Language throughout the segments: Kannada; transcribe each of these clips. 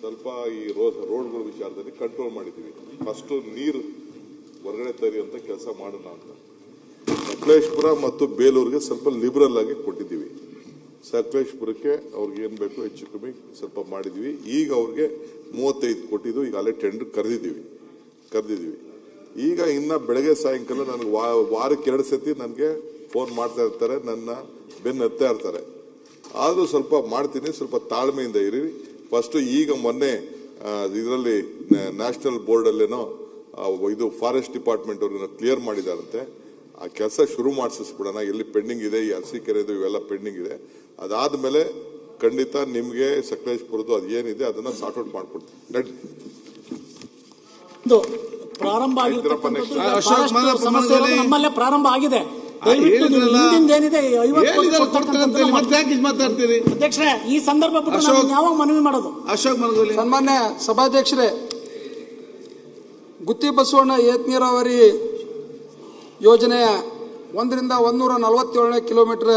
ಸ್ವಲ್ಪ ಈ ರೋಡ್ಗಳ ವಿಚಾರದಲ್ಲಿ ಕಂಟ್ರೋಲ್ ಮಾಡಿದ್ದೀವಿ. ಫಸ್ಟ್ ನೀರು ಹೊರಗಡೆ ತರಿಯುವಂತ ಕೆಲಸ ಮಾಡೋಣ ಅಂತ ಸಕಲೇಶಪುರ ಮತ್ತು ಬೇಲೂರಿಗೆ ಸ್ವಲ್ಪ ಲಿಬರಲ್ ಆಗಿ ಕೊಟ್ಟಿದ್ದೀವಿ. ಸಕಲೇಶಪುರಕ್ಕೆ ಅವ್ರಿಗೆ ಏನ್ ಬೇಕು ಹೆಚ್ಚು ಕಮ್ಮಿ ಸ್ವಲ್ಪ ಮಾಡಿದ್ವಿ. ಈಗ ಅವ್ರಿಗೆ 35 ಕೊಟ್ಟಿದ್ದು, ಈಗ ಅಲ್ಲೇ ಟೆಂಡರ್ ಕರೆದಿದ್ದೀವಿ. ಈಗ ಇನ್ನ ಬೆಳಗ್ಗೆ ಸಾಯಂಕಾಲ ನನಗೆ ವಾರಕ್ಕೆ 2 ಸತಿ ನನಗೆ ಫೋನ್ ಮಾಡ್ತಾ ಇರ್ತಾರೆ, ನನ್ನ ಬೆನ್ನು ಹತ್ತಾ ಇರ್ತಾರೆ. ಆದ್ರೂ ಸ್ವಲ್ಪ ಮಾಡ್ತೀನಿ, ಸ್ವಲ್ಪ ತಾಳ್ಮೆಯಿಂದ ಇರಿ. ಫಸ್ಟ್ ಈಗ ಮೊನ್ನೆ ಇದರಲ್ಲಿ ನ್ಯಾಷನಲ್ ಬೋರ್ಡ್ ಅಲ್ಲೇನೋ ಇದು ಫಾರೆಸ್ಟ್ ಡಿಪಾರ್ಟ್ಮೆಂಟ್ ಅವ್ರನ್ನ ಕ್ಲಿಯರ್ ಮಾಡಿದಾರಂತೆ. ಆ ಕೆಲಸ ಶುರು ಮಾಡಿಸ್ಬಿಡೋಣ. ಎಲ್ಲಿ ಪೆಂಡಿಂಗ್ ಇದೆ, ಈ ಅರಸೀಕೆರೆದು ಇವೆಲ್ಲ ಪೆಂಡಿಂಗ್ ಇದೆ. ಅದಾದ್ಮೇಲೆ ಖಂಡಿತ ನಿಮ್ಗೆ ಸಕಲೇಶಪುರದ್ದು ಅದೇನಿದೆ ಅದನ್ನ ಸಾರ್ಟ್ ಔಟ್ ಮಾಡ್ಕೊಡ್ತೀವಿ. ಪ್ರಾರಂಭ ನಮ್ಮಲ್ಲೇ ಪ್ರಾರಂಭ ಆಗಿದೆ. ಅಧ್ಯಕ್ಷರೇ, ಈ ಸಂದರ್ಭ ಯಾವಾಗ ಮನವಿ ಮಾಡೋದು? ಅಶೋಕ್ ಮನಗೋಲಿ. ಸನ್ಮಾನ್ಯ ಸಭಾಧ್ಯಕ್ಷರೇ, ಗುತ್ತಿ ಬಸವಣ್ಣ ಏತ ನೀರಾವರಿ ಯೋಜನೆಯ 1ರಿಂದ 147ನೇ ಕಿಲೋಮೀಟರ್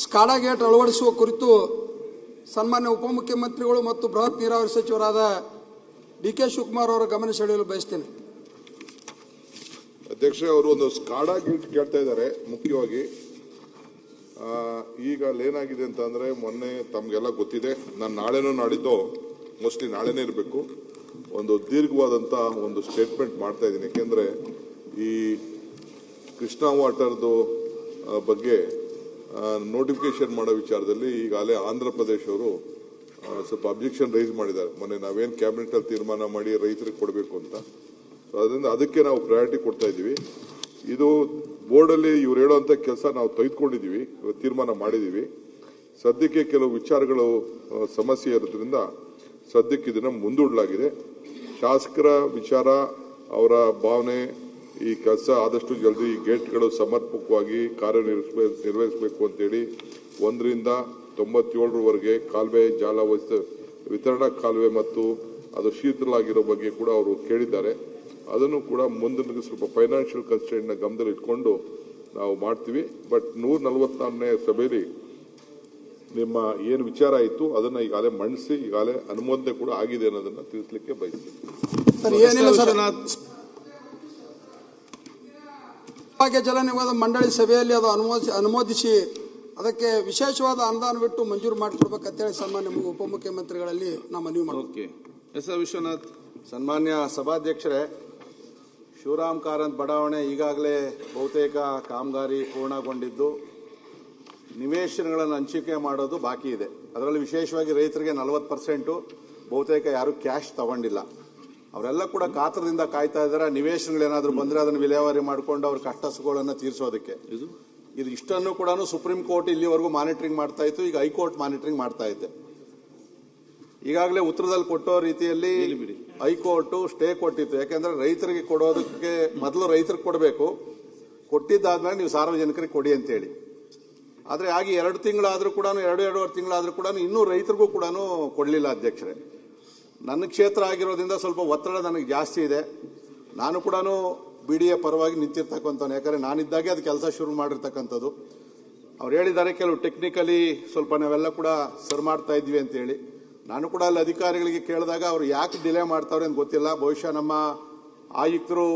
ಸ್ಕಾಡಾ ಗೇಟ್ ಅಳವಡಿಸುವ ಕುರಿತು ಸನ್ಮಾನ್ಯ ಉಪಮುಖ್ಯಮಂತ್ರಿಗಳು ಮತ್ತು ಬೃಹತ್ ನೀರಾವರಿ ಸಚಿವರಾದ ಡಿ.ಕೆ. ಶಿವಕುಮಾರ್ ಅವರ ಗಮನ ಸೆಳೆಯಲು ಬಯಸ್ತೇನೆ. ಅಧ್ಯಕ್ಷ, ಅವರು ಒಂದು ಸ್ಕಾಡಾ ಗೇಟ್ ಕೇಳ್ತಾ ಇದ್ದಾರೆ. ಮುಖ್ಯವಾಗಿ ಈಗ ಏನಾಗಿದೆ ಅಂತ ಅಂದ್ರೆ, ಮೊನ್ನೆ ತಮ್ಗೆಲ್ಲ ಗೊತ್ತಿದೆ, ನಾನು ನಾಳೆನೋ ನಾಡಿದ್ದು ಮೋಸ್ಟ್ಲಿ ನಾಳೆನೇ ಇರಬೇಕು, ಒಂದು ದೀರ್ಘವಾದಂತ ಒಂದು ಸ್ಟೇಟ್ಮೆಂಟ್ ಮಾಡ್ತಾ ಇದ್ದೀನಿ. ಯಾಕೆಂದ್ರೆ ಈ ಕೃಷ್ಣಾ ವಾಟರ್ದು ಬಗ್ಗೆ ನೋಟಿಫಿಕೇಶನ್ ಮಾಡೋ ವಿಚಾರದಲ್ಲಿ ಈಗಾಗಲೇ ಆಂಧ್ರ ಪ್ರದೇಶ ಅವರು ಸ್ವಲ್ಪ ಅಬ್ಜೆಕ್ಷನ್ ರೈಸ್ ಮಾಡಿದ್ದಾರೆ. ಮೊನ್ನೆ ನಾವೇನು ಕ್ಯಾಬಿನೆಟ್ ಅಲ್ಲಿ ತೀರ್ಮಾನ ಮಾಡಿ ರೈತರಿಗೆ ಕೊಡಬೇಕು ಅಂತ. ಅದರಿಂದ ಅದಕ್ಕೆ ನಾವು ಪ್ರಯಾರಿಟಿ ಕೊಡ್ತಾ ಇದ್ದೀವಿ. ಇದು ಬೋರ್ಡ್ ಅಲ್ಲಿ ಇವ್ರು ಹೇಳುವಂತ ಕೆಲಸ ನಾವು ತೆಗೆದುಕೊಂಡಿದ್ದೀವಿ, ತೀರ್ಮಾನ ಮಾಡಿದ್ದೀವಿ. ಸದ್ಯಕ್ಕೆ ಕೆಲವು ವಿಚಾರಗಳು ಸಮಸ್ಯೆ ಇರೋದ್ರಿಂದ ಸದ್ಯಕ್ಕೆ ಇದನ್ನ ಮುಂದೂಡಲಾಗಿದೆ. ಶಾಸಕರ ವಿಚಾರ, ಅವರ ಭಾವನೆ, ಈ ಕೆಲಸ ಆದಷ್ಟು ಜಲ್ದಿ ಈ ಗೇಟ್ಗಳು ಸಮರ್ಪಕವಾಗಿ ಕಾರ್ಯನಿರ್ವಹಿಸಬೇಕು ಅಂತೇಳಿ 1ರಿಂದ 97ರವರೆಗೆ ಕಾಲುವೆ ಜಾಲ ವಿತರಣಾ ಕಾಲುವೆ ಮತ್ತು ಅದು ಶೀತಲಾಗಿರೋ ಬಗ್ಗೆ ಕೂಡ ಅವರು ಕೇಳಿದ್ದಾರೆ. ಅದನ್ನು ಕೂಡ ಮುಂದಿನ ಸ್ವಲ್ಪ ಫೈನಾನ್ಷಿಯಲ್ ಕನ್ಸ್ಟ್ರೇಂಟ್ ನ ಗಮನದಲ್ಲಿ ಇಟ್ಕೊಂಡು ನಾವು ಮಾಡ್ತೀವಿ. ಬಟ್ 144ನೇ ಸಭೆಯಲ್ಲಿ ನಿಮ್ಮ ಏನು ವಿಚಾರ ಆಯಿತು ಅದನ್ನ ಈಗಾಗಲೇ ಮಂಡಿಸಿ ಈಗಾಗಲೇ ಅನುಮೋದನೆ ಕೂಡ ಆಗಿದೆ ಅನ್ನೋದನ್ನ ತಿಳಿಸ್ಲಿಕ್ಕೆ ಬಯಸ್ತೀನಿ. ಜಲ ನಿಗಮದ ಮಂಡಳಿ ಸಭೆಯಲ್ಲಿ ಅದು ಅನುಮೋದಿಸಿ ಅದಕ್ಕೆ ವಿಶೇಷವಾದ ಅನುದಾನ ಬಿಟ್ಟು ಮಂಜೂರು ಮಾಡಿಕೊಡ್ಬೇಕಂತೇಳಿ ಸನ್ಮಾನ್ಯ ಉಪಮುಖ್ಯಮಂತ್ರಿಗಳಲ್ಲಿ ನಾವು ಮನವಿ ಮಾಡ್ತೀವಿ. ವಿಶ್ವನಾಥ್. ಸನ್ಮಾನ್ಯ ಸಭಾಧ್ಯಕ್ಷರೇ, ಶಿವರಾಮ್ ಕಾರಂತ್ ಬಡಾವಣೆ ಈಗಾಗಲೇ ಬಹುತೇಕ ಕಾಮಗಾರಿ ಪೂರ್ಣಗೊಂಡಿದ್ದು ನಿವೇಶನಗಳನ್ನು ಹಂಚಿಕೆ ಮಾಡೋದು ಬಾಕಿ ಇದೆ. ಅದರಲ್ಲಿ ವಿಶೇಷವಾಗಿ ರೈತರಿಗೆ 40% ಬಹುತೇಕ ಯಾರು ಕ್ಯಾಶ್ ತಗೊಂಡಿಲ್ಲ. ಅವರೆಲ್ಲ ಕೂಡ ಕಾತರದಿಂದ ಕಾಯ್ತಾ ಇದ್ದಾರೆ. ನಿವೇಶನಗಳೇನಾದರೂ ಬಂದರೆ ಅದನ್ನು ವಿಲೇವಾರಿ ಮಾಡಿಕೊಂಡು ಅವ್ರ ಕಷ್ಟ ಸುಖಗಳನ್ನು ತೀರಿಸೋದಕ್ಕೆ. ಇದು ಇಷ್ಟನ್ನು ಕೂಡ ಸುಪ್ರೀಂ ಕೋರ್ಟ್ ಇಲ್ಲಿವರೆಗೂ ಮಾನಿಟರಿಂಗ್ ಮಾಡ್ತಾ ಇತ್ತು. ಈಗ ಹೈಕೋರ್ಟ್ ಮಾನಿಟರಿಂಗ್ ಮಾಡ್ತಾ ಇದೆ. ಈಗಾಗಲೇ ಉತ್ತರದಲ್ಲಿ ಕೊಟ್ಟೋ ರೀತಿಯಲ್ಲಿ ಹೈಕೋರ್ಟ್ ಸ್ಟೇ ಕೊಟ್ಟಿತ್ತು. ಯಾಕೆಂದ್ರೆ ರೈತರಿಗೆ ಕೊಡೋದಕ್ಕೆ ಮೊದಲು ರೈತರಿಗೆ ಕೊಡಬೇಕು, ಕೊಟ್ಟಿದ್ದಾದ್ಮೇಲೆ ನೀವು ಸಾರ್ವಜನಿಕರಿಗೆ ಕೊಡಿ ಅಂತೇಳಿ. ಆದರೆ ಆಗಿ 2 ತಿಂಗಳಾದರೂ ಕೂಡ 2.5 ತಿಂಗಳಾದರೂ ಕೂಡ ಇನ್ನೂ ರೈತರಿಗೂ ಕೂಡ ಕೊಡಲಿಲ್ಲ. ಅಧ್ಯಕ್ಷರೇ, ನನ್ನ ಕ್ಷೇತ್ರ ಆಗಿರೋದ್ರಿಂದ ಸ್ವಲ್ಪ ಒತ್ತಡ ನನಗೆ ಜಾಸ್ತಿ ಇದೆ. ನಾನು ಕೂಡ BDA ಪರವಾಗಿ ನಿಂತಿರ್ತಕ್ಕಂಥವ್ನು. ಯಾಕಂದರೆ ನಾನಿದ್ದಾಗೆ ಅದು ಕೆಲಸ ಶುರು ಮಾಡಿರ್ತಕ್ಕಂಥದ್ದು. ಅವ್ರು ಹೇಳಿದ್ದಾರೆ ಕೆಲವು ಟೆಕ್ನಿಕಲಿ ಸ್ವಲ್ಪ ನಾವೆಲ್ಲ ಕೂಡ ಸರ್ ಮಾಡ್ತಾ ಇದ್ವಿ ಅಂತೇಳಿ. ನಾನು ಕೂಡ ಅಲ್ಲಿ ಅಧಿಕಾರಿಗಳಿಗೆ ಕೇಳಿದಾಗ ಅವ್ರು ಯಾಕೆ ಡಿಲೇ ಮಾಡ್ತಾವ್ರೆ ಅಂತ ಗೊತ್ತಿಲ್ಲ. ಬಹುಶಃ ನಮ್ಮ ಆಯುಕ್ತರು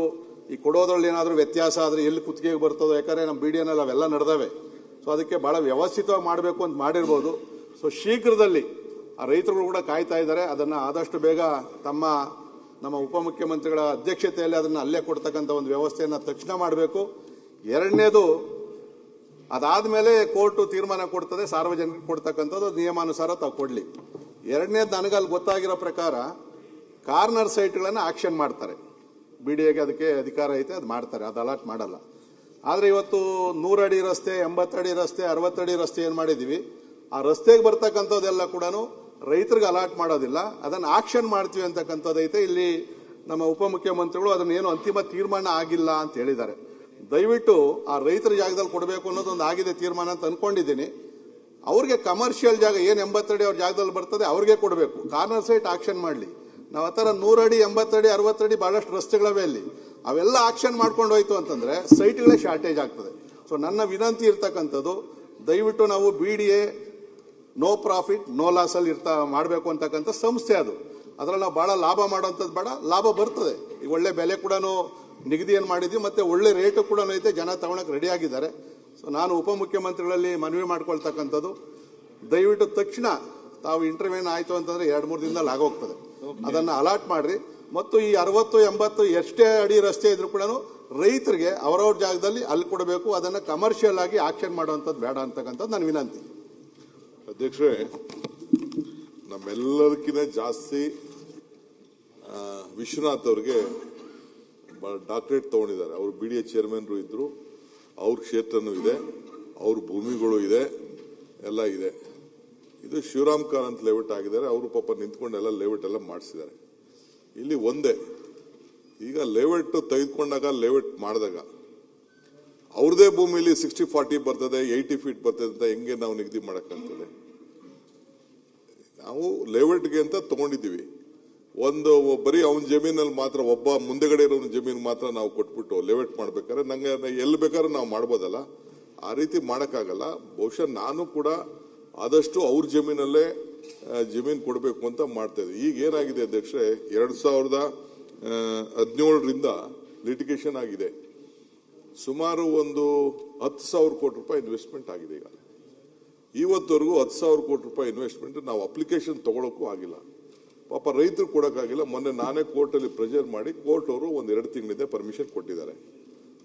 ಈ ಕೊಡೋದ್ರಲ್ಲಿ ಏನಾದರೂ ವ್ಯತ್ಯಾಸ ಆದರೆ ಎಲ್ಲಿ ಕುತ್ತಿಗೆಗೆ ಬರ್ತದೋ. ಯಾಕಂದರೆ ನಮ್ಮ BDAನಲ್ಲಿ ಅವೆಲ್ಲ ನಡೆದವೆ. ಸೊ ಅದಕ್ಕೆ ಭಾಳ ವ್ಯವಸ್ಥಿತವಾಗಿ ಮಾಡಬೇಕು ಅಂತ ಮಾಡಿರ್ಬೋದು. ಸೊ ಶೀಘ್ರದಲ್ಲಿ ಆ ರೈತರು ಕೂಡ ಕಾಯ್ತಾ ಇದ್ದಾರೆ. ಅದನ್ನು ಆದಷ್ಟು ಬೇಗ ನಮ್ಮ ಉಪಮುಖ್ಯಮಂತ್ರಿಗಳ ಅಧ್ಯಕ್ಷತೆಯಲ್ಲಿ ಅದನ್ನು ಅಲ್ಲೇ ಕೊಡ್ತಕ್ಕಂಥ ಒಂದು ವ್ಯವಸ್ಥೆಯನ್ನು ತಕ್ಷಣ ಮಾಡಬೇಕು. ಎರಡನೇದು, ಅದಾದಮೇಲೆ ಕೋರ್ಟು ತೀರ್ಮಾನ ಕೊಡ್ತದೆ, ಸಾರ್ವಜನಿಕರಿಗೆ ಕೊಡ್ತಕ್ಕಂಥದ್ದು ನಿಯಮಾನುಸಾರ ತಾವು ಕೊಡಲಿ. ಎರಡನೇದು, ನನಗಲ್ಲಿ ಗೊತ್ತಾಗಿರೋ ಪ್ರಕಾರ ಕಾರ್ನರ್ ಸೈಟ್ಗಳನ್ನು ಆಕ್ಷನ್ ಮಾಡ್ತಾರೆ. BDAಗೆ ಅದಕ್ಕೆ ಅಧಿಕಾರ ಐತೆ, ಅದು ಮಾಡ್ತಾರೆ, ಅದು ಅಲಾಟ್ ಮಾಡಲ್ಲ. ಆದರೆ ಇವತ್ತು 100 ಅಡಿ ರಸ್ತೆ, 80 ಅಡಿ ರಸ್ತೆ, 60 ಅಡಿ ರಸ್ತೆ ಏನು ಮಾಡಿದ್ದೀವಿ, ಆ ರಸ್ತೆಗೆ ಬರ್ತಕ್ಕಂಥದ್ದೆಲ್ಲ ಕೂಡ ರೈತರಿಗೆ ಅಲಾಟ್ ಮಾಡೋದಿಲ್ಲ, ಅದನ್ನು ಆಕ್ಷನ್ ಮಾಡ್ತೀವಿ ಅಂತಕ್ಕಂಥದ್ದೈತೆ. ಇಲ್ಲಿ ನಮ್ಮ ಉಪಮುಖ್ಯಮಂತ್ರಿಗಳು ಅದನ್ನ ಏನು ಅಂತಿಮ ತೀರ್ಮಾನ ಆಗಿಲ್ಲ ಅಂತ ಹೇಳಿದ್ದಾರೆ. ದಯವಿಟ್ಟು ಆ ರೈತರ ಜಾಗದಲ್ಲಿ ಕೊಡಬೇಕು ಅನ್ನೋದೊಂದು ಆಗಿದೆ ತೀರ್ಮಾನ ಅಂತ ಅನ್ಕೊಂಡಿದ್ದೀನಿ. ಅವ್ರಿಗೆ ಕಮರ್ಷಿಯಲ್ ಜಾಗ ಏನು 80 ಅಡಿ ಅವ್ರ ಜಾಗದಲ್ಲಿ ಬರ್ತದೆ ಅವ್ರಿಗೆ ಕೊಡಬೇಕು. ಕಾರ್ನರ್ ಸೈಟ್ ಆಕ್ಷನ್ ಮಾಡಲಿ. ನಾವು ಆ ಥರ 100 ಅಡಿ, 80 ಅಡಿ, 60 ಅಡಿ ಬಹಳಷ್ಟು ರಸ್ತೆಗಳವೆ ಅಲ್ಲಿ. ಅವೆಲ್ಲ ಆಕ್ಷನ್ ಮಾಡ್ಕೊಂಡು ಹೋಯ್ತು ಅಂತಂದ್ರೆ ಸೈಟ್ಗಳೇ ಶಾರ್ಟೇಜ್ ಆಗ್ತದೆ. ಸೊ ನನ್ನ ವಿನಂತಿ ಇರ್ತಕ್ಕಂಥದ್ದು, ದಯವಿಟ್ಟು ನಾವು BDA no profit no loss ಅಲ್ಲಿ ಮಾಡಬೇಕು ಅಂತಕ್ಕಂಥ ಸಂಸ್ಥೆ ಅದು. ಅದ್ರಲ್ಲಿ ನಾವು ಬಹಳ ಲಾಭ ಮಾಡುವಂಥದ್ದು ಬೇಡ, ಲಾಭ ಬರ್ತದೆ. ಈಗ ಒಳ್ಳೆ ಬೆಲೆ ಕೂಡ ನಿಗದಿಯನ್ನು ಮಾಡಿದ್ವಿ, ಮತ್ತೆ ಒಳ್ಳೆ ರೇಟು ಕೂಡ ಐತೆ, ಜನ ತಗೊಳಕ್ಕೆ ರೆಡಿ ಆಗಿದ್ದಾರೆ. ಸೊ ನಾನು ಉಪಮುಖ್ಯಮಂತ್ರಿಗಳಲ್ಲಿ ಮನವಿ ಮಾಡ್ಕೊಳ್ತಕ್ಕಂಥದ್ದು, ದಯವಿಟ್ಟು ತಕ್ಷಣ ತಾವು ಇಂಟರ್ವ್ಯೂನ್ ಆಯಿತು ಅಂತಂದ್ರೆ 2-3 ದಿನದಲ್ಲಿ ಆಗೋಗ್ತದೆ, ಅದನ್ನು ಅಲಾಟ್ ಮಾಡ್ರಿ. ಮತ್ತು ಈ 60-80 ಎಷ್ಟೇ ಅಡಿ ರಸ್ತೆ ಇದ್ರೂ ಕೂಡ ರೈತರಿಗೆ ಅವರವ್ರ ಜಾಗದಲ್ಲಿ ಅಲ್ಲಿ ಕೊಡಬೇಕು, ಅದನ್ನು ಕಮರ್ಷಿಯಲ್ ಆಗಿ ಆಕ್ಷನ್ ಮಾಡುವಂಥದ್ದು ಬೇಡ ಅಂತಕ್ಕಂಥದ್ದು ನನ್ನ ವಿನಂತಿ. ಅಧ್ಯಕ್ಷರೇ, ನಮ್ಮೆಲ್ಲದಕ್ಕಿಂತ ಜಾಸ್ತಿ ವಿಶ್ವನಾಥ್ ಅವ್ರಿಗೆ ಡಾಕ್ಟರೇಟ್ ತಗೊಂಡಿದ್ದಾರೆ. ಅವರು BDA ಚೇರ್ಮನ್ರು ಇದ್ರು, ಅವ್ರ ಕ್ಷೇತ್ರನೂ ಇದೆ, ಅವ್ರ ಭೂಮಿಗಳು ಇದೆ, ಎಲ್ಲ ಇದೆ. ಇದು ಶಿವರಾಮ್ ಕಾರಂತ್ ಲೇಔಟ್ ಆಗಿದ್ದಾರೆ. ಅವರು ಪಾಪ ನಿಂತ್ಕೊಂಡೆಲ್ಲ ಲೇಔಟ್ ಎಲ್ಲ ಮಾಡಿಸಿದ್ದಾರೆ. ಇಲ್ಲಿ ಒಂದೇ, ಈಗ ಲೇಔಟ್ ತೆಗೆದುಕೊಂಡಾಗ ಲೇಔಟ್ ಮಾಡಿದಾಗ ಅವ್ರದೇ ಭೂಮಿಲಿ 60-40 ಬರ್ತದೆ, 80 ಫೀಟ್ ಬರ್ತದೆ ಅಂತ ಹೆಂಗೆ ನಾವು ನಿಗದಿ ಮಾಡಕ್ಕಾಗ್ತದೆ? ನಾವು ಲೇಔಟ್ಗೆ ಅಂತ ತಗೊಂಡಿದ್ದೀವಿ. ಒಂದು ಬರೀ ಅವನ ಜಮೀನಲ್ಲಿ ಮಾತ್ರ, ಒಬ್ಬ ಮುಂದೆಗಡೆ ಇರೋ ಜಮೀನು ಮಾತ್ರ ನಾವು ಕೊಟ್ಬಿಟ್ಟು ಲೇಔಟ್ ಮಾಡ್ಬೇಕಾದ್ರೆ ನಂಗೆ ಎಲ್ಲಿ ಬೇಕಾದ್ರೂ ನಾವು ಮಾಡ್ಬೋದಲ್ಲ, ಆ ರೀತಿ ಮಾಡೋಕ್ಕಾಗಲ್ಲ. ಬಹುಶಃ ನಾನು ಕೂಡ ಆದಷ್ಟು ಅವ್ರ ಜಮೀನಲ್ಲೇ ಜಮೀನು ಕೊಡಬೇಕು ಅಂತ ಮಾಡ್ತಾ ಇದ್ವಿ. ಈಗ ಏನಾಗಿದೆ ಅಧ್ಯಕ್ಷರೇ, 2017ರಿಂದ ಲಿಟಿಗೇಷನ್ ಆಗಿದೆ. ಸುಮಾರು ಒಂದು 10,000 ಕೋಟಿ ರೂಪಾಯಿ ಇನ್ವೆಸ್ಟ್ಮೆಂಟ್ ಆಗಿದೆ. ಈಗ ಇವತ್ತವರೆಗೂ 10,000 ಕೋಟಿ ರೂಪಾಯಿ ಇನ್ವೆಸ್ಟ್ಮೆಂಟ್ ನಾವು ಅಪ್ಲಿಕೇಶನ್ ತಗೊಳಕ್ಕೂ ಆಗಿಲ್ಲ. ಪಾಪ ರೈತರು ಕೊಡೋಕ್ಕಾಗಿಲ್ಲ. ಮೊನ್ನೆ ನಾನೇ ಕೋರ್ಟಲ್ಲಿ ಪ್ರೆಷರ್ ಮಾಡಿ ಕೋರ್ಟ್ ಅವರು 1-2 ತಿಂಗಳಿಂದ ಪರ್ಮಿಷನ್ ಕೊಟ್ಟಿದ್ದಾರೆ.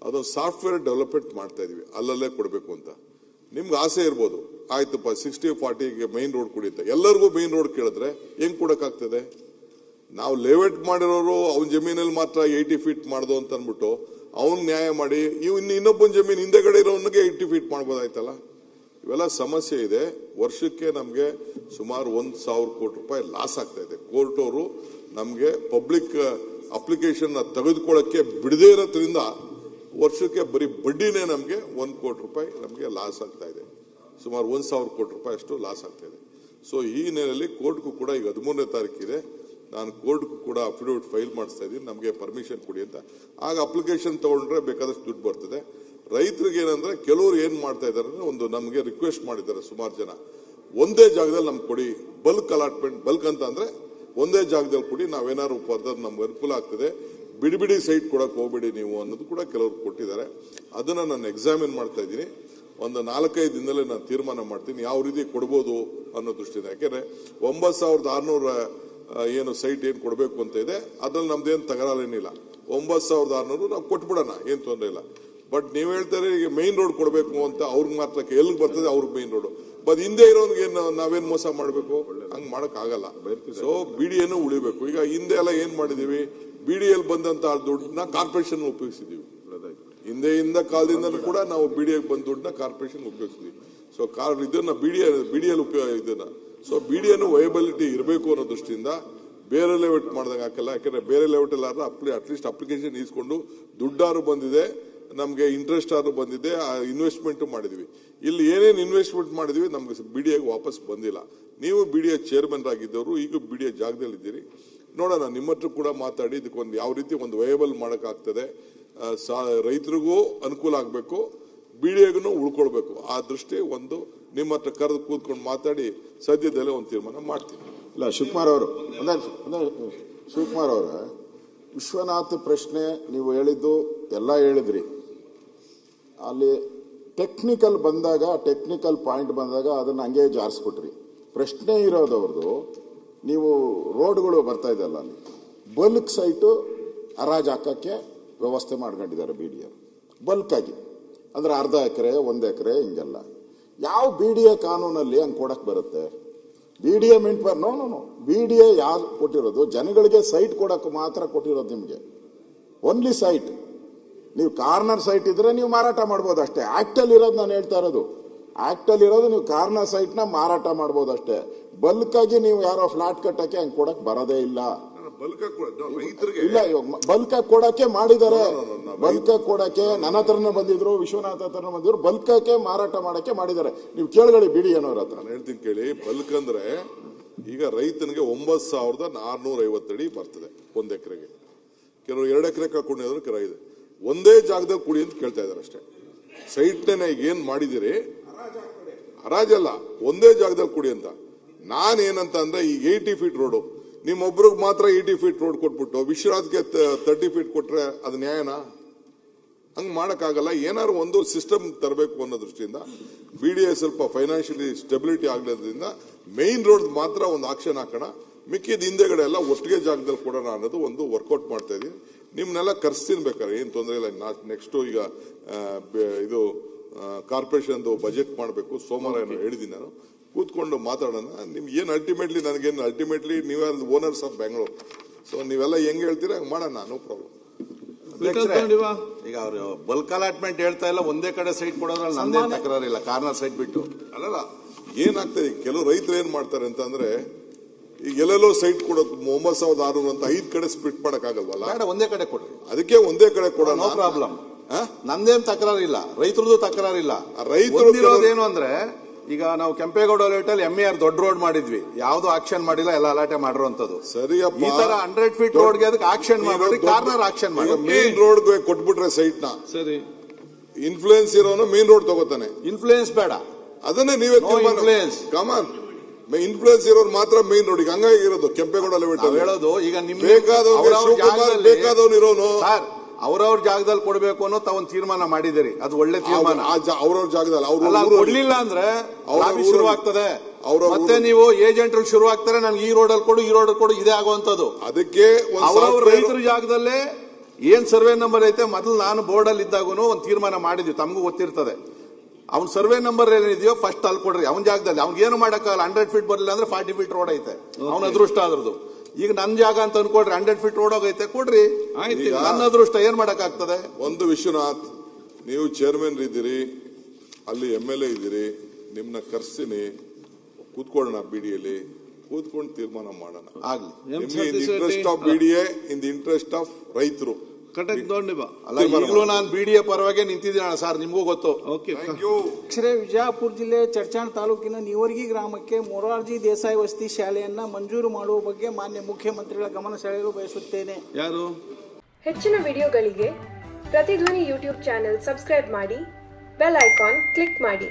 ಅದೊಂದು ಸಾಫ್ಟ್ವೇರ್ ಡೆವಲಪ್ಮೆಂಟ್ ಮಾಡ್ತಾ ಇದೀವಿ, ಅಲ್ಲಲ್ಲೇ ಕೊಡಬೇಕು ಅಂತ. ನಿಮ್ಗೆ ಆಸೆ ಇರ್ಬೋದು, ಆಯ್ತಪ್ಪ 60-40ಗೆ ಮೈನ್ ರೋಡ್ ಕೊಡಿ ಅಂತ. ಎಲ್ಲರಿಗೂ ಮೈನ್ ರೋಡ್ ಕೇಳಿದ್ರೆ ಹೆಂಗ್ ಕೊಡಕ್ಕಾಗ್ತದೆ? ನಾವು ಲೇಔಟ್ ಮಾಡಿರೋರು ಅವನ ಜಮೀನಲ್ಲಿ ಮಾತ್ರ 80 ಫೀಟ್ ಮಾಡ್ದು ಅಂತ ಅಂದ್ಬಿಟ್ಟು ಅವ್ನ್ ನ್ಯಾಯ ಮಾಡಿ ಇನ್ನೊಬ್ಬನ ಜಮೀನು ಹಿಂದೆಗಡೆ ಇರೋನಿಗೆ 80 ಫೀಟ್ ಮಾಡ್ಬೋದಾಯ್ತಲ್ಲ. ಇವೆಲ್ಲ ಸಮಸ್ಯೆ ಇದೆ. ವರ್ಷಕ್ಕೆ ನಮಗೆ ಸುಮಾರು 1,000 ಕೋಟಿ ರೂಪಾಯಿ ಲಾಸ್ ಆಗ್ತಾ ಇದೆ. ಕೋರ್ಟ್ ಅವರು ನಮಗೆ ಪಬ್ಲಿಕ್ ಅಪ್ಲಿಕೇಶನ್ ತೆಗೆದುಕೊಳ್ಳಕ್ಕೆ ಬಿಡದೇ ಇರೋದ್ರಿಂದ ವರ್ಷಕ್ಕೆ ಬರೀ ಬಡ್ಡಿನೇ ನಮಗೆ 1 ಕೋಟಿ ರೂಪಾಯಿ ನಮಗೆ ಲಾಸ್ ಆಗ್ತಾ ಇದೆ. ಸುಮಾರು 1,000 ಕೋಟಿ ರೂಪಾಯಿ ಅಷ್ಟು ಲಾಸ್ ಆಗ್ತಾ ಇದೆ. ಸೊ ಈ ಹಿನ್ನೆಲೆಯಲ್ಲಿ ಕೋರ್ಟ್ಗೂ ಕೂಡ ಈಗ 13ನೇ ತಾರೀಕಿದೆ, ನಾನು ಕೋರ್ಟ್ಗೂ ಕೂಡ ಅಫಿಡವಿಟ್ ಫೈಲ್ ಮಾಡಿಸ್ತಾ ಇದ್ದೀನಿ, ನಮಗೆ ಪರ್ಮಿಷನ್ ಕೊಡಿ ಅಂತ. ಆಗ ಅಪ್ಲಿಕೇಶನ್ ತಗೊಂಡ್ರೆ ಬೇಕಾದಷ್ಟು ದುಡ್ಡು ಬರ್ತದೆ. ರೈತರಿಗೆ ಏನಂದ್ರೆ ಕೆಲವರು ಏನ್ ಮಾಡ್ತಾ ಇದ್ದಾರೆ ಅಂದ್ರೆ, ಒಂದು ನಮಗೆ ರಿಕ್ವೆಸ್ಟ್ ಮಾಡಿದ್ದಾರೆ ಸುಮಾರು ಜನ, ಒಂದೇ ಜಾಗದಲ್ಲಿ ನಮ್ಗೆ ಕೊಡಿ, ಬಲ್ಕ್ ಅಲಾಟ್ಮೆಂಟ್. ಬಲ್ಕ್ ಅಂತ ಅಂದ್ರೆ ಒಂದೇ ಜಾಗದಲ್ಲಿ ಕೊಡಿ, ನಾವೇನಾದ್ರು ಫರ್ದರ್ ನಮ್ಗೆ ಅನುಕೂಲ ಆಗ್ತದೆ, ಬಿಡಿ ಸೈಟ್ ಕೊಡಕ್ ಹೋಗ್ಬೇಡಿ ನೀವು ಅನ್ನೋದು ಕೂಡ ಕೆಲವರು ಕೊಟ್ಟಿದ್ದಾರೆ. ಅದನ್ನ ನಾನು ಎಕ್ಸಾಮಿನ್ ಮಾಡ್ತಾ ಇದ್ದೀನಿ. ಒಂದು 4-5 ದಿನದಲ್ಲೇ ನಾನು ತೀರ್ಮಾನ ಮಾಡ್ತೀನಿ ಯಾವ ರೀತಿ ಕೊಡ್ಬೋದು ಅನ್ನೋ ದೃಷ್ಟಿಯಿಂದ. ಯಾಕೆಂದ್ರೆ 9,600 ಏನು ಸೈಟ್ ಏನ್ ಕೊಡಬೇಕು ಅಂತ ಇದೆ, ಅದ್ರಲ್ಲಿ ನಮ್ದೇನು ತಗರಾಲೇನಿಲ್ಲ. 9,600 ನಾವು ಕೊಟ್ಬಿಡೋಣ, ಏನ್ ತೊಂದರೆ ಇಲ್ಲ. ಬಟ್ ನೀವ್ ಹೇಳ್ತಾರೆ ಈಗ ಮೈನ್ ರೋಡ್ ಕೊಡಬೇಕು ಅಂತ, ಅವ್ರಿಗೆ ಮಾತ್ರ ಎಲ್ಲಿಗೆ ಬರ್ತದೆ ಅವ್ರಿಗೆ ಮೈನ್ ರೋಡ್, ಬಟ್ ಹಿಂದೆ ಇರೋನ್ಗೆ ನಾವೇನ್ ಮೋಸ ಮಾಡ್ಬೇಕು? ಹಂಗ್ ಮಾಡಕ್ ಆಗಲ್ಲ. ಸೊ BDAನು ಉಳಿಬೇಕು. ಈಗ ಹಿಂದೆ ಎಲ್ಲ ಏನ್ ಮಾಡಿದೀವಿ, BDA ಬಂದಂತ ದುಡ್ಡನ್ನ ಕಾರ್ಪೊರೇಷನ್ ಉಪಯೋಗಿಸಿದೀವಿ. ಹಿಂದೆಯಿಂದ ಕಾಲದಿಂದ ಕೂಡ ನಾವು BDA ಬಂದ ದುಡ್ಡನ್ನ ಕಾರ್ಪೊರೇಷನ್ ಉಪಯೋಗಿಸಿದ್ವಿ. ಸೊ ಇದನ್ನ BDA ಉಪಯೋಗ ಇದನ್ನ. ಸೊ BDAನು ವಯಬಿಲಿಟಿ ಇರಬೇಕು ಅನ್ನೋ ದೃಷ್ಟಿಯಿಂದ ಬೇರೆ ಲೇಔಟ್ ಮಾಡಿದಾಗ ಹಾಕಲ್ಲ. ಯಾಕಂದ್ರೆ ಬೇರೆ ಲೇಔಟ್ ಎಲ್ಲ ಅಟ್ಲೀಸ್ಟ್ ಅಪ್ಲಿಕೇಶನ್ ಇಸ್ಕೊಂಡು ದುಡ್ಡಾರು ಬಂದಿದೆ, ನಮ್ಗೆ ಇಂಟ್ರೆಸ್ಟ್ ಆದ್ರೂ ಬಂದಿದೆ, ಇನ್ವೆಸ್ಟ್ಮೆಂಟ್ ಮಾಡಿದ್ವಿ. ಇಲ್ಲಿ ಏನೇನು ಇನ್ವೆಸ್ಟ್ಮೆಂಟ್ ಮಾಡಿದ್ವಿ ನಮ್ಗೆ BDAಗೆ ವಾಪಸ್ ಬಂದಿಲ್ಲ. ನೀವು BDA ಚೇರ್ಮನ್ ಆಗಿದ್ದವರು, ಈಗ BDA ಜಾಗದಲ್ಲಿ ಇದ್ದೀರಿ. ನೋಡೋಣ, ನಿಮ್ಮ ಹತ್ರ ಕೂಡ ಮಾತಾಡಿ ಇದಕ್ಕೊಂದು ಯಾವ ರೀತಿ ಒಂದು ವಯಬಲ್ ಮಾಡಕ್ ಆಗ್ತದೆ, ರೈತರಿಗೂ ಅನುಕೂಲ ಆಗ್ಬೇಕು, BDAಗೂ ಉಳ್ಕೊಳ್ಬೇಕು. ಆ ದೃಷ್ಟಿ ಒಂದು ನಿಮ್ಮ ಹತ್ರ ಕರೆದು ಕೂತ್ಕೊಂಡು ಮಾತಾಡಿ ಸದ್ಯದಲ್ಲೇ ಒಂದು ತೀರ್ಮಾನ ಮಾಡ್ತೀನಿ. ಇಲ್ಲ ಶಿವಕುಮಾರ್ ಅವರು, ಶಿವಕುಮಾರ್ ಅವರ ವಿಶ್ವನಾಥ್ ಪ್ರಶ್ನೆ ನೀವು ಹೇಳಿದ್ದು ಎಲ್ಲ ಹೇಳಿದ್ರಿ. ಅಲ್ಲಿ ಟೆಕ್ನಿಕಲ್ ಬಂದಾಗ, ಟೆಕ್ನಿಕಲ್ ಪಾಯಿಂಟ್ ಬಂದಾಗ ಅದನ್ನ ಹಂಗೆ ಜಾರಿಸ್ಬಿಟ್ರಿ. ಪ್ರಶ್ನೆ ಇರೋದವ್ರದ್ದು, ನೀವು ರೋಡ್ಗಳು ಬರ್ತಾ ಇದೆಯಲ್ಲ, ಅಲ್ಲಿ ಬಲ್ಕ್ ಸೈಟು ಹರಾಜು ಹಾಕಕ್ಕೆ ವ್ಯವಸ್ಥೆ ಮಾಡ್ಕೊಂಡಿದ್ದಾರೆ BDA ಬಲ್ಕ್ ಆಗಿ. ಅಂದ್ರೆ ಅರ್ಧ ಎಕರೆ, 1 ಎಕರೆ ಹಿಂಗೆಲ್ಲ. ಯಾವ BDA ಕಾನೂನಲ್ಲಿ ಹಂಗೆ ಕೊಡಕ್ ಬರುತ್ತೆ? BDA ನೋ BDA ಯಾರು ಕೊಟ್ಟಿರೋದು? ಜನಗಳಿಗೆ ಸೈಟ್ ಕೊಡಕ್ಕೆ ಮಾತ್ರ ಕೊಟ್ಟಿರೋದು ನಿಮಗೆ. Only site. ನೀವು ಕಾರ್ನರ್ ಸೈಟ್ ಇದ್ರೆ ನೀವು ಮಾರಾಟ ಮಾಡ್ಬೋದು ಅಷ್ಟೇ. ಆಕ್ಟ್ ಅಲ್ಲಿ ಇರೋದು ನಾನು ಹೇಳ್ತಾ ಇರೋದು, ಆಕ್ಟ್ ಅಲ್ಲಿ ಇರೋದು ನೀವು ಕಾರ್ನರ್ ಸೈಟ್ ನ ಮಾರಾಟ ಮಾಡ್ಬೋದು ಅಷ್ಟೇ. ಬಲ್ಕ್ ಆಗಿ ನೀವು ಯಾರೋ ಫ್ಲಾಟ್ ಕಟ್ಟಕ್ಕೆ ಹಂಗೆ ಕೊಡಕ್ ಬರೋದೇ ಇಲ್ಲ. ಇಲ್ಲ, ಬಲ್ಕ್ ಕೊಡಕ್ಕೆ ಮಾಡಿದ್ದಾರೆ. ಬಲ್ಕ್ ಕೊಡಕ್ಕೆ ನನ್ನ ಹತ್ರನೇ ಬಂದಿದ್ರು, ವಿಶ್ವನಾಥ್ ಹತ್ರನೇ ಬಂದಿದ್ರು, ಬಲ್ಕಕ್ಕೆ ಮಾರಾಟ ಮಾಡಕ್ಕೆ ಮಾಡಿದ್ದಾರೆ. ನೀವು ಕೇಳ್ಕೊಳ್ಳಿ BDA ಅನ್ನೋರ ಹತ್ರ. ನಾನು ಹೇಳ್ತೀನಿ ಕೇಳಿ. ಬಲ್ಕ್ ಅಂದ್ರೆ ಈಗ ರೈತನಿಗೆ 9,450 ಅಡಿ ಬರ್ತದೆ 1 ಎಕರೆಗೆ. ಕೆಲವರು 2 ಎಕರೆ ಕಳ್ಕೊಂಡಿದ್ರು, ಕೆಲವು 5. ಒಂದೇ ಜಾಗದಲ್ಲಿ ಕುಡಿ ಅಂತ ಕೇಳ್ತಾ ಇದಾರೆ ಅಷ್ಟೇ. ಸೈಟ್ನ ಈಗ ಏನ್ ಮಾಡಿದಿರಿ, ಹರಾಜಲ್ಲ, ಒಂದೇ ಜಾಗದಲ್ಲಿ ಕೊಡಿ ಅಂತ. ನಾನೇನಂತ ಅಂದ್ರೆ ಈಗ 80 ಫೀಟ್ ರೋಡು ನಿಮ್ಮೊಬ್ರಿಗೆ ಮಾತ್ರ 80 ಫೀಟ್ ರೋಡ್ ಕೊಟ್ಬಿಟ್ಟು ವಿಶ್ವನಾಥ್ಗೆ 30 ಫೀಟ್ ಕೊಟ್ರೆ ಅದು ನ್ಯಾಯನಾ? ಹಂಗ್ ಮಾಡಕ್ಕಾಗಲ್ಲ. ಏನಾದ್ರು ಒಂದು ಸಿಸ್ಟಮ್ ತರಬೇಕು ಅನ್ನೋ ದೃಷ್ಟಿಯಿಂದ BDA ಸ್ವಲ್ಪ ಫೈನಾನ್ಷಿಯಲಿ ಸ್ಟೆಬಿಲಿಟಿ ಆಗ್ಲಿದ್ರಿಂದ ಮೇನ್ ರೋಡ್ ಮಾತ್ರ ಒಂದು ಆಕ್ಷನ್ ಹಾಕೋಣ, ಮಿಕ್ಕಿದ ಹಿಂದೆಗಡೆ ಎಲ್ಲ ಒಟ್ಟಿಗೆ ಜಾಗದಲ್ಲಿ ಕೊಡೋಣ ಅನ್ನೋದು ಒಂದು ವರ್ಕೌಟ್ ಮಾಡ್ತಾ ಇದೀನಿ. ನಿಮ್ನೆಲ್ಲ ಕರ್ಸ್ತೀನಿ ಬೇಕಾದ್ರೆ ಏನ್ ತೊಂದರೆ ಇಲ್ಲ. ನೆಕ್ಸ್ಟ್ ಈಗ ಇದು ಕಾರ್ಪೊರೇಷನ್ ಬಜೆಟ್ ಮಾಡಬೇಕು, ಸೋಮವಾರ ಏನೋ ಹೇಳಿದ್ದೀನಿ ನಾನು, ಕೂತ್ಕೊಂಡು ಮಾತಾಡೋಣ. ನಿಮ್ಗೆ ಏನು ಅಲ್ಟಿಮೇಟ್ಲಿ ನೀವೇ ಓನರ್ಸ್ ಆಫ್ ಬ್ಯಾಂಗ್ಳೂರ್, ಸೊ ನೀವೆಲ್ಲ ಹೆಂಗ್ ಹೇಳ್ತೀರಾ ಹಂಗೆ ಮಾಡೋಣ, ನೋ ಪ್ರಾಬ್ಲಮ್. ಈಗ ಅವರು ಬಲ್ಕ್ ಅಲಾಟ್ಮೆಂಟ್ ಹೇಳ್ತಾ ಇಲ್ಲ, ಒಂದೇ ಕಡೆ ಸೈಟ್ ಕೊಡೋದ್ರಲ್ಲಿ ನಂದೇ ತಕರಾರಿಲ್ಲ, ಕಾರ್ನರ್ ಸೈಟ್ ಬಿಟ್ಟು. ಅಲ್ಲಲ್ಲ, ಏನಾಗ್ತದೆ ಕೆಲವು ರೈತರು ಏನ್ ಮಾಡ್ತಾರೆ ಅಂತ ಅಂದ್ರೆ ಈಗ ಎಲ್ಲೆಲ್ಲೋ ಸೈಟ್ ಕೊಡೋದು 9,600 ಅಂತ 5 ಕಡೆ ಸ್ಪ್ಲಿಟ್ ಮಾಡಕ್ ಆಗಲ್ವಲ್ಲ, ಒಂದೇ ಕಡೆ ಕೊಡ್ರಿ. ಅದಕ್ಕೆ ಒಂದೇ ಕಡೆ ಕೊಡೋಣ, ನೋ ಪ್ರಾಬ್ಲಮ್. ನಂದೇನ್ ತಕರಾರಿಲ್ಲ, ರೈತರದು ತಕರಾರಿಲ್ಲ. ರೈತರು ಏನು ಅಂದ್ರೆ ಈಗ ನಾವು ಕೆಂಪೇಗೌಡ ಲೇಟಲ್ಲಿ MER ದೊಡ್ಡ ರೋಡ್ ಮಾಡಿದ್ವಿ, ಯಾವ್ದು ಆಕ್ಷನ್ ಮಾಡಿಲ್ಲ, ಎಲ್ಲ ಅಲಾಟೆ ಮಾಡಿರುವಂತದ್ದು. ಸರಿಯಪ್ಪ, ಈ ತರ 100 ಫೀಟ್ ರೋಡ್ಗೆ ಅದಕ್ಕೆ ಆಕ್ಷನ್ ಮಾಡಿ, ಕಾರ್ನರ್ ಆಕ್ಷನ್ ಮಾಡಿ. ಮೇನ್ ರೋಡ್ ಕೊಟ್ಬಿಟ್ರೆ ಸೈಟ್ ನ ಸರಿ, ಇನ್ಫ್ಲೂಯೆನ್ಸ್ ಇರೋನು ಮೇನ್ ರೋಡ್ ತಗೋತಾನೆ. ಇನ್ಫ್ಲೂಯೆನ್ಸ್ ಬೇಡ, ಅದನ್ನೇ ನೀವೇ ಇನ್ಫ್ಲೂಯೆನ್ಸ್ ಕಮಾನ್. ಇನ್ಫ್ಲೂಯೆನ್ಸ್ ಇರೋರು ಮಾತ್ರ ಮೇನ್ ರೋಡ್ ಹಂಗಾಗಿರೋದು ಕೆಂಪೇಗೌಡ ಲೆವೆಟ್ ಹೇಳೋದು. ಈಗ ಬೇಕಾದವ್ನು ಇರೋನು ಸರ್ ಅವ್ರವ್ರ ಜಾಗದಲ್ಲಿ ಕೊಡ್ಬೇಕು ಅನ್ನೋ ತಾವೊಂದು ತೀರ್ಮಾನ ಮಾಡಿದಿರಿ, ಅದು ಒಳ್ಳೆ ತೀರ್ಮಾನ. ಅವ್ರವ್ರ ಜಾಗದಲ್ಲಿ ಕೊಡ್ಲಿಲ್ಲ ಅಂದ್ರೆ ಶುರು ಆಗ್ತದೆ, ಮತ್ತೆ ನೀವು ಏಜೆಂಟ್ ಶುರು ಆಗ್ತಾರೆ, ನನ್ಗೆ ಈ ರೋಡಲ್ಲಿ ಕೊಡು, ಈ ರೋಡಲ್ಲಿ ಕೊಡು, ಇದೇ ಆಗುವಂತದ್ದು. ಅದಕ್ಕೆ ಅವ್ರವ್ರ ರೈತರ ಜಾಗದಲ್ಲೇ ಏನ್ ಸರ್ವೆ ನಂಬರ್ ಐತೆ, ಮೊದಲು ನಾನು ಬೋರ್ಡ್ ಅಲ್ಲಿ ಇದ್ದಾಗೂ ಒಂದು ತೀರ್ಮಾನ ಮಾಡಿದ್ವಿ, ತಮಗೂ ಗೊತ್ತಿರ್ತದೆ. ಅವ್ನ ಸರ್ವೆ ನಂಬರ್ ಏನಿದೆಯೋ ಫಸ್ಟ್ ಅಲ್ಲಿ ಕೊಡ್ರಿ, ಅವನ ಜಾಗದಲ್ಲಿ. ಅವ್ನಿಗೆ ಏನು ಮಾಡಕ್ಕಾಗಲ್ಲ, 100 ಫೀಟ್ ಬರಲಿಲ್ಲ ಅಂದ್ರೆ 40 ಫೀಟ್ ರೋಡ್ ಐತೆ, ಅವನ ಅದೃಷ್ಟ ಅದ್ರದ್ದು. ಈಗ ನನ್ ಜಾಗ ಅಂತ ಅನ್ಕೊಡ್ರಿ, 100 ಫೀಟ್ ರೋಡ್ ಹೋಗೈತೆ, ಕೊಡ್ರಿ, ನನ್ನ ಅದೃಷ್ಟ, ಏನ್ ಮಾಡಕ್ಕಾಗ್ತದೆ. ಒಂದು ವಿಶ್ವನಾಥ್, ನೀವು ಚೇರ್ಮನ್ ಇದ್ದೀರಿ, ಅಲ್ಲಿ MLA ಇದ್ದೀರಿ, ನಿಮ್ನ ಕರ್ಸ್ತೀನಿ, ಕೂತ್ಕೊಳ್ಳೋಣ BDAಲಿ, ಕೂತ್ಕೊಂಡು ತೀರ್ಮಾನ ಮಾಡೋಣ. ಆಗ್ಲಿ, interest of BDA, in the interest of ರೈತರು. ಅಲ್ಲ, ಈಗಲೂ ನಾನು BDA ಪರವಾಗಿ ನಿಂತಿದ್ದೀನಿ ಸರ್, ನಿಮ್ಗೂ ಗೊತ್ತು. ವಿಜಯಪುರ ಜಿಲ್ಲೆ ಚರ್ಚಾಣ ತಾಲೂಕಿನ ನೀವರ್ಗಿ ಗ್ರಾಮಕ್ಕೆ ಮೊರಾರ್ಜಿ ದೇಸಾಯಿ ವಸತಿ ಶಾಲೆಯನ್ನ ಮಂಜೂರು ಮಾಡುವ ಬಗ್ಗೆ ಮಾನ್ಯ ಮುಖ್ಯಮಂತ್ರಿಗಳ ಗಮನ ಸೆಳೆಯಲು ಬಯಸುತ್ತೇನೆ. ಯಾರು? ಹೆಚ್ಚಿನ ವಿಡಿಯೋಗಳಿಗೆ ಪ್ರತಿಧ್ವನಿ ಯೂಟ್ಯೂಬ್ ಚಾನೆಲ್ ಸಬ್ಸ್ಕ್ರೈಬ್ ಮಾಡಿ, ಬೆಲ್ ಐಕಾನ್ ಕ್ಲಿಕ್ ಮಾಡಿ.